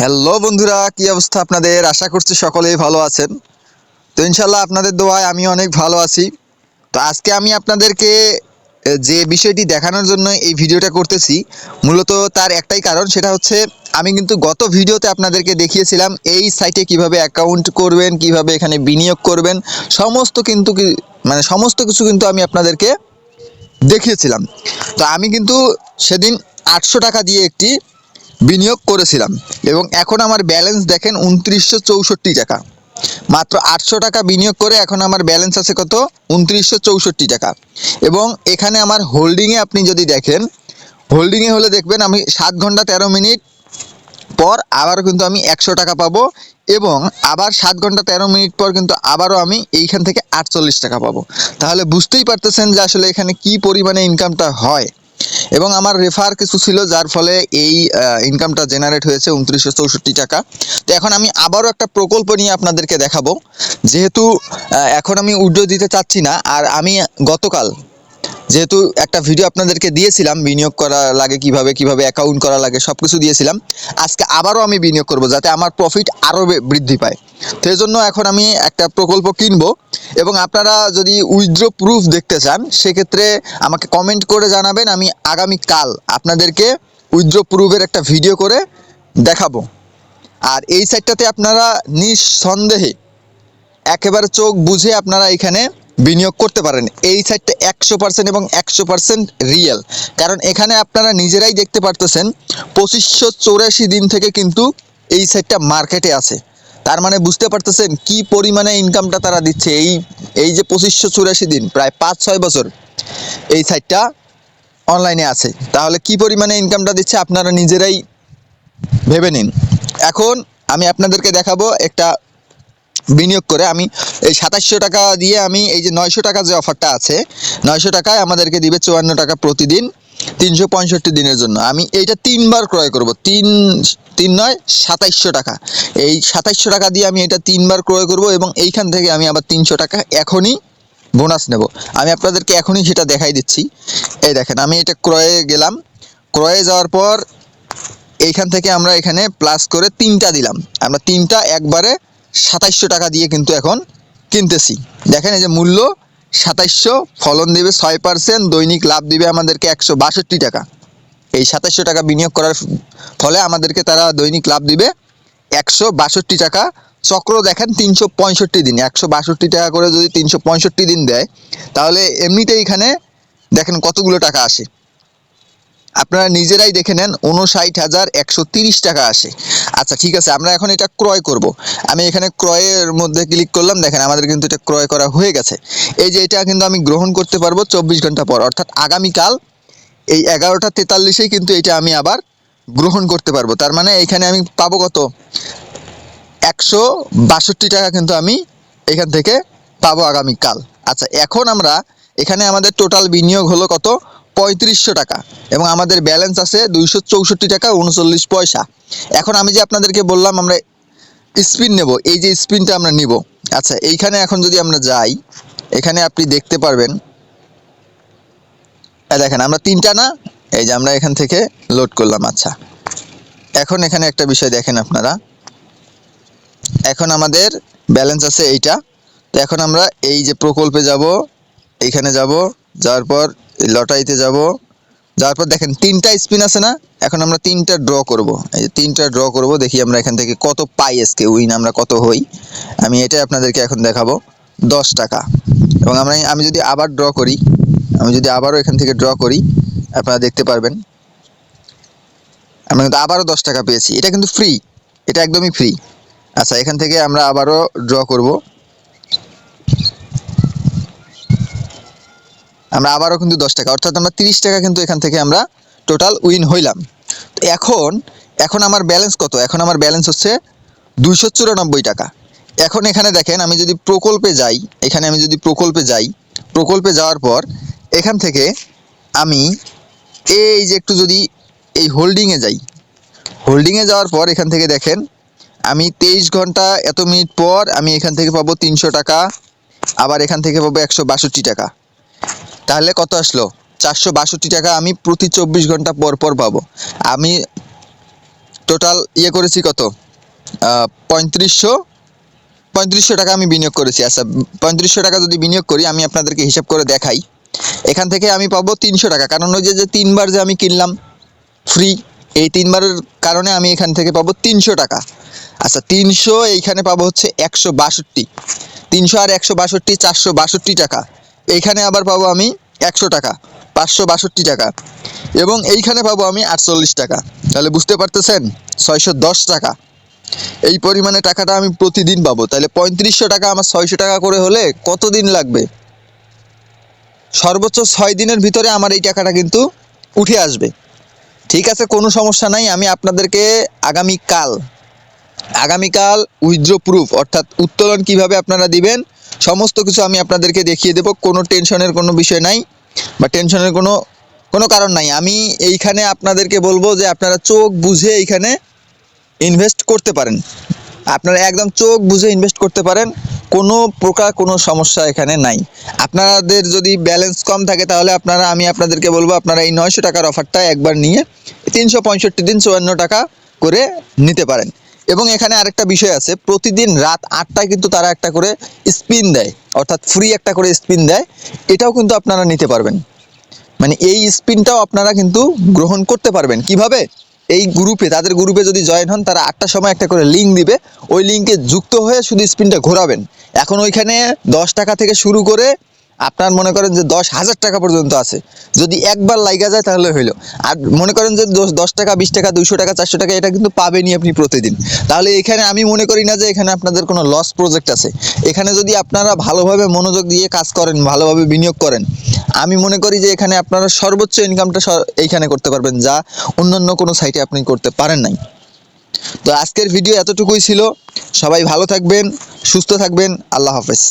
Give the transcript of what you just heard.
Hello বন্ধুরা, কি অবস্থা আপনাদের? আশা করছি সকলেই ভালো আছেন। তো ইনশাল্লাহ আপনাদের দোয়ায় আমি অনেক ভালো আছি। তো আজকে আমি আপনাদেরকে যে বিষয়টি দেখানোর জন্য এই ভিডিওটা করতেছি, মূলত তার একটাই কারণ, সেটা হচ্ছে আমি কিন্তু গত ভিডিওতে আপনাদেরকে দেখিয়েছিলাম এই সাইটে কিভাবে অ্যাকাউন্ট করবেন, কিভাবে এখানে বিনিয়োগ করবেন, সমস্ত কিছু কিন্তু আমি আপনাদেরকে দেখিয়েছিলাম। তো আমি কিন্তু সেদিন 800 টাকা দিয়ে একটি বিনিয়োগ করেছিলাম এবং এখন আমার ব্যালেন্স দেখেন 2964 টাকা। মাত্র 800 টাকা বিনিয়োগ করে এখন আমার ব্যালেন্স আছে কত? 2964 টাকা। এবং এখানে আমার হোল্ডিংয়ে আপনি যদি দেখেন, হোল্ডিংয়ে হলে দেখবেন আমি 7 ঘন্টা 13 মিনিট পর আবারও কিন্তু আমি 100 টাকা পাবো এবং আবার 7 ঘন্টা 13 মিনিট পর কিন্তু আবারও আমি এইখান থেকে 48 টাকা পাবো। তাহলে বুঝতেই পারতেছেন যে আসলে এখানে কি পরিমাণে ইনকামটা হয়। এবং আমার রেফার কিছু ছিল, যার ফলে এই ইনকামটা জেনারেট হয়েছে 2964 টাকা। তো এখন আমি আবারও একটা প্রকল্প নিয়ে আপনাদেরকে দেখাবো। যেহেতু এখন আমি উইথড্র দিতে চাচ্ছি না, আর আমি গতকাল যেহেতু একটা ভিডিও আপনাদেরকে দিয়েছিলাম বিনিয়োগ করা লাগে কিভাবে, কিভাবে অ্যাকাউন্ট করা লাগে, সব কিছু দিয়েছিলাম। আজকে আবারও আমি বিনিয়োগ করব যাতে আমার প্রফিট আরও বৃদ্ধি পায়। তো এই জন্য এখন আমি একটা প্রকল্প কিনবো। এবং আপনারা যদি উইথড্র প্রুফ দেখতে চান, সেক্ষেত্রে আমাকে কমেন্ট করে জানাবেন, আমি আগামীকাল আপনাদেরকে উইথড্র প্রুফের একটা ভিডিও করে দেখাবো। আর এই সাইটটাতে আপনারা নিঃসন্দেহে একেবারে চোখ বুঝে আপনারা এখানে বিনিয়োগ করতে পারেন। এই সাইটটা 100% এবং 100% রিয়েল। কারণ এখানে আপনারা নিজেরাই দেখতে পারতেছেন 2584 দিন থেকে কিন্তু এই সাইটটা মার্কেটে আছে। তার মানে বুঝতে পারতেছেন কি পরিমাণে ইনকামটা তারা দিচ্ছে। এই যে 2584 দিন, প্রায় 5-6 বছর এই সাইটটা অনলাইনে আছে, তাহলে কি পরিমাণে ইনকামটা দিচ্ছে আপনারা নিজেরাই ভেবে নিন। এখন আমি আপনাদেরকে দেখাবো একটা বিনিয়োগ করে। আমি এই 2700 টাকা দিয়ে আমি এই যে 900 টাকা যে অফারটা আছে, 900 টাকায় আমাদেরকে দিবে 54 টাকা প্রতিদিন 365 দিনের জন্য। আমি এইটা 3বার ক্রয় করব। 3 3 9 2700 টাকা। এই 2700 টাকা দিয়ে আমি এটা 3বার ক্রয় করব এবং এইখান থেকে আমি আবার 300 টাকা এখনই বোনাস নেব। আমি আপনাদেরকে এখনই সেটা দেখাই দিচ্ছি। এই দেখেন, আমি এটা ক্রয়ে গেলাম। ক্রয়ে যাওয়ার পর এইখান থেকে আমরা এখানে প্লাস করে 3টা দিলাম। আমরা 3টা একবারে 2700 টাকা দিয়ে কিন্তু এখন কিনতেছি। দেখেন এই যে মূল্য 2700, ফলন দেবে 6%, দৈনিক লাভ দিবে আমাদেরকে 162 টাকা। এই 2700 টাকা বিনিয়োগ করার ফলে আমাদেরকে তারা দৈনিক লাভ দিবে 162 টাকা। চক্র দেখেন 365 দিন, 162 টাকা করে যদি 365 দিন দেয়, তাহলে এমনিতেই এখানে দেখেন কতগুলো টাকা আসে। আপনারা নিজেরাই দেখে নেন, 59,130 টাকা আসে। আচ্ছা ঠিক আছে, আমরা এখন এটা ক্রয় করব। আমি এখানে ক্রয়ের মধ্যে ক্লিক করলাম। দেখেন আমাদের কিন্তু এটা ক্রয় করা হয়ে গেছে। এই যে এটা কিন্তু আমি গ্রহণ করতে পারবো 24 ঘন্টা পর, অর্থাৎ আগামীকাল এই 11টা 43-এই কিন্তু এটা আমি আবার গ্রহণ করতে পারবো। তার মানে এখানে আমি পাবো কত? 162 টাকা কিন্তু আমি এখান থেকে পাবো আগামীকাল। আচ্ছা, এখন আমরা এখানে আমাদের টোটাল বিনিয়োগ হলো কত? 3500 টাকা এবং আমাদের ব্যালেন্স আছে 264 টাকা 39 পয়সা। এখন আমি যে আপনাদেরকে বললাম আমরা স্পিন নেব, এই যে স্পিনটা আমরা নিব। আচ্ছা, এইখানে এখন যদি আমরা যাই, এখানে আপনি দেখতে পারবেন, দেখেন আমরা 3টা না, এই যে আমরা এখান থেকে লোড করলাম। আচ্ছা, এখন এখানে একটা বিষয় দেখেন আপনারা, এখন আমাদের ব্যালেন্স আছে এইটা। তো এখন আমরা এই যে প্রকল্পে যাব, এইখানে যাব, যাওয়ার পর এই লটারিতে যাব, যাওয়ার পর দেখেন 3টা স্পিন আছে না। এখন আমরা 3টা ড্র করব। এই যে 3টা ড্র করব, দেখি আমরা এখান থেকে কত পাই, আজকে উইন আমরা কত হই। আমি এটাই আপনাদেরকে এখন দেখাবো। 10 টাকা। এবং আমি যদি আবার ড্র করি, আমি যদি আবারও এখান থেকে ড্র করি, আপনারা দেখতে পারবেন আমরা কিন্তু আবারও 10 টাকা পেয়েছি। এটা কিন্তু ফ্রি, এটা একদমই ফ্রি। আচ্ছা, এখান থেকে আমরা আবারও ড্র করব। আমরা আবারও কিন্তু 10 টাকা, অর্থাৎ আমরা 30 টাকা কিন্তু এখান থেকে আমরা টোটাল উইন হইলাম। তো এখন আমার ব্যালেন্স কত? এখন আমার ব্যালেন্স হচ্ছে 294 টাকা। এখন এখানে দেখেন, আমি যদি প্রকল্পে যাই, এখানে আমি যদি প্রকল্পে যাই, প্রকল্পে যাওয়ার পর এখান থেকে আমি এই যে একটু যদি এই হোল্ডিংয়ে যাই, হোল্ডিংয়ে যাওয়ার পর এখান থেকে দেখেন আমি 23 ঘন্টা এত মিনিট পর আমি এখান থেকে পাবো 300 টাকা, আবার এখান থেকে পাবো 162 টাকা। তাহলে কত আসলো? 462 টাকা আমি প্রতি 24 ঘন্টা পর পর পাবো। আমি টোটাল করেছি কত, 3500 টাকা আমি বিনিয়োগ করেছি। আচ্ছা, 3500 টাকা যদি বিনিয়োগ করি, আমি আপনাদেরকে হিসাব করে দেখাই। এখান থেকে আমি পাবো 300 টাকা, কারণ ওই যে 3বার যে আমি কিনলাম ফ্রি, এই 3বারের কারণে আমি এখান থেকে পাবো 300 টাকা। আচ্ছা, 300 এইখানে পাবো হচ্ছে 162, 300 আর 162 462 টাকা। এইখানে আবার পাবো আমি 100 টাকা, 562 টাকা, এবং এইখানে পাবো আমি 48 টাকা। তাহলে বুঝতে পারতেছেন 610 টাকা এই পরিমাণে টাকাটা আমি প্রতিদিন পাবো। তাহলে 3500 টাকা আমার 600 টাকা করে হলে কতদিন লাগবে? সর্বোচ্চ 6 দিনের ভিতরে আমার এই টাকাটা কিন্তু উঠে আসবে। ঠিক আছে, কোনো সমস্যা নাই। আমি আপনাদেরকে আগামীকাল উইথড্র প্রুফ অর্থাৎ উত্তোলন কিভাবে আপনারা দিবেন সমস্ত কিছু আমি আপনাদেরকে দেখিয়ে দেব। কোনো টেনশনের কোনো বিষয় নাই, বা টেনশনের কোনো কারণ নাই। আমি এইখানে আপনাদেরকে বলবো যে আপনারা চোখ বুঝে এইখানে ইনভেস্ট করতে পারেন, আপনারা একদম চোখ বুঝে ইনভেস্ট করতে পারেন, কোনো প্রকার কোনো সমস্যা এখানে নাই। আপনাদের যদি ব্যালেন্স কম থাকে তাহলে আমি আপনাদেরকে বলবো আপনারা এই 900 টাকার অফারটা একবার নিয়ে 365 দিন 54 টাকা করে নিতে পারেন। এবং এখানে আরেকটা বিষয় আছে, প্রতিদিন রাত 8টায় কিন্তু তারা একটা করে স্পিন দেয়, অর্থাৎ ফ্রি একটা করে স্পিন দেয়। এটাও কিন্তু আপনারা নিতে পারবেন, মানে এই স্পিনটাও আপনারা কিন্তু গ্রহণ করতে পারবেন। কিভাবে? এই গ্রুপে, তাদের গ্রুপে যদি জয়েন হন, তারা 8টার সময় একটা করে লিঙ্ক দিবে, ওই লিঙ্কে যুক্ত হয়ে শুধু স্পিনটা ঘোরাবেন। এখন ওইখানে 10 টাকা থেকে শুরু করে আপনার মনে করেন যে 10,000 টাকা পর্যন্ত আছে। যদি একবার লাইগা যায় তাহলে হইলো। আর মনে করেন যে 10 টাকা 20 টাকা 200 টাকা 400 টাকা এটা কিন্তু পাবেনই আপনি প্রতিদিন। তাহলে এখানে আমি মনে করি না যে এখানে আপনাদের কোনো লস প্রজেক্ট আছে। এখানে যদি আপনারা ভালোভাবে মনোযোগ দিয়ে কাজ করেন, ভালোভাবে বিনিয়োগ করেন, আমি মনে করি যে এখানে আপনারা সর্বোচ্চ ইনকামটা এইখানে করতে পারবেন, যা অন্যান্য কোনো সাইটে আপনি করতে পারেন নাই। তো আজকের ভিডিও এতটুকুই ছিল। সবাই ভালো থাকবেন, সুস্থ থাকবেন। আল্লাহ হাফেজ।